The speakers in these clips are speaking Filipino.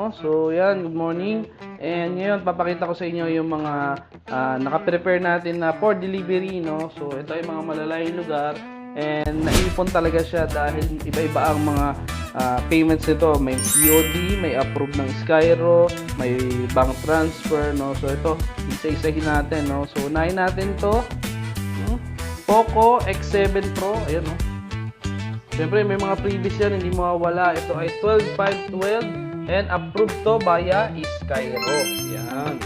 no? So, yan, good morning. And ngayon, papakita ko sa inyo yung mga naka-prepare natin na for delivery, no? So, ito ay mga malalayong lugar. And naipon talaga siya dahil iba-iba ang mga payments nito. May COD, may approve ng Skyro, may bank transfer, no? So, ito, isa-isahin natin, no? So, unahin natin to. Poco X7 Pro, ayan, no? Siyempre, may mga previous yan, hindi mawawala. Ito ay 12,512 and approved to via Skyro. Yan.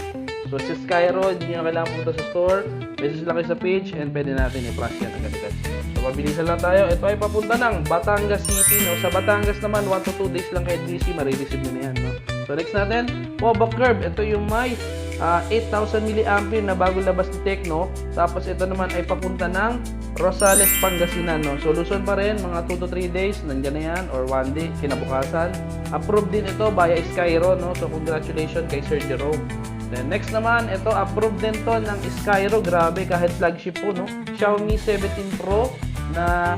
So, sa Skyro, hindi nyo kailangan punta sa store. Message lang kayo sa page and pwede natin i-flash yan agad-agad. So, mabilisan lang tayo. Ito ay papunta ng Batangas City. No? Sa Batangas naman, 1 to 2 days lang kay DC, marireceive nyo na yan. No? So, next natin, Pobo Curve. Ito yung may 8,000 mAh na bago labas ni Tecno. Tapos ito naman ay papunta ng Rosales, Pangasinan. No? So Luzon pa rin, mga 2 to 3 days, nandiyan na yan, or 1 day, kinabukasan. Approved din ito via Skyro. No? So congratulations kay Sir Jerome. Then next naman, ito approved din to ng Skyro. Grabe, kahit flagship po. No? Xiaomi 17 Pro na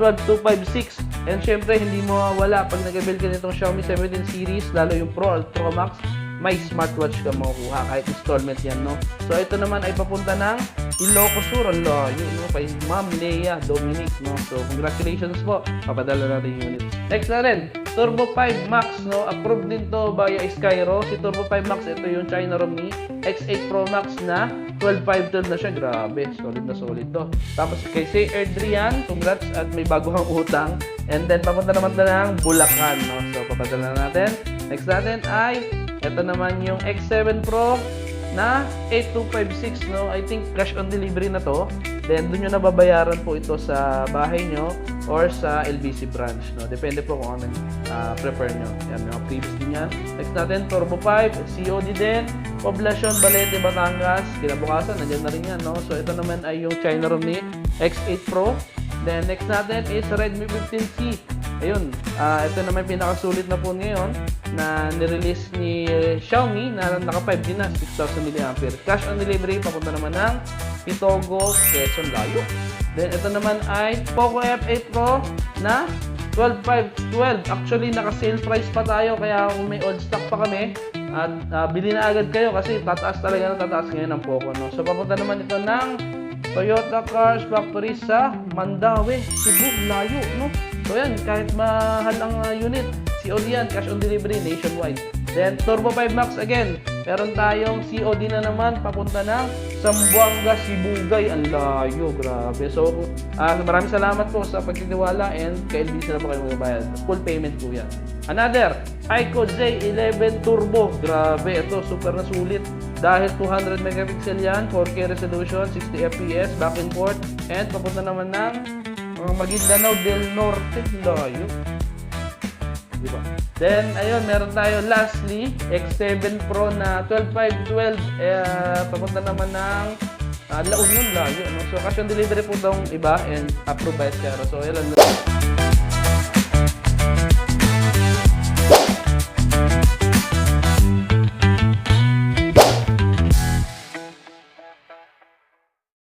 12256. And syempre, hindi mo wala pag nag-build ka nitong Xiaomi 17 series, lalo yung Pro, Ultra Max, may smartwatch ka makukuha kahit installment yan, no? So, ito naman ay papunta ng Ilocos Sur. Ang layo, no? Kay Ma'am Lea Dominic, no? So, congratulations po. Papadala natin yung unit. Next na rin, Turbo 5 Max, no? Approved din to via Skyro. Si Turbo 5 Max, ito yung China ROM ni X8 Pro Max na 12,512 na siya. Grabe, solid na solid to. Tapos kay Say Adrian, congrats at may bago kang utang. And then, papunta naman na ng Bulacan, no? So, papadala natin. Next natin ay ito naman yung X7 Pro na 8256, no? I think cash on delivery na to. Then, dun nyo nababayaran po ito sa bahay nyo or sa LBC branch, no? Depende po kung ano prefer nyo. Yan, mga previous din yan. Next natin, Turbo 5, COD din. Poblacion, Balete, Batangas. Kinabukasan, nandiyan na rin yan, no? So, ito naman ay yung China ROM ni X8 Pro. Then, next natin is Redmi 15C. Ayun, ito naman pinakasulit na po ngayon na nirelease ni Xiaomi na naka 5 din na, 6,000 mAh. Cash on delivery, papunta naman ng Itogo, Quezon, layo. Then, ito naman ay Poco F8 Pro na 12,512. Actually, naka-sale price pa tayo, kaya kung may old stock pa kami, at bili na agad kayo kasi tataas talaga na tataas ngayon ng Poco, no? So, papunta naman ito ng Toyota Cars Factory sa Mandaue, Cebu, layo, no? So yan, kahit mahal ang unit, COD yan, cash on delivery nationwide. Then Turbo 5 Max again, meron tayong COD na naman papunta ng Zamboanga, Sibugay, ang layo, grabe. So maraming salamat po sa pagtitiwala and kay LBC na po kayo magbabayad. Full payment po yan. Another, iQOO Z11 Turbo, grabe, ito super na sulit. Dahil 200 megapixel yan, 4K resolution, 60 FPS, back and forth, and papunta naman ng Maguindanao del Norte, layo. Diba? Then, ayun, meron tayo lastly, X7 Pro na 12,512, papunta naman ng La Union, layo. No? So, cash on delivery po itong iba and approved by Skyro. So, ayun lang.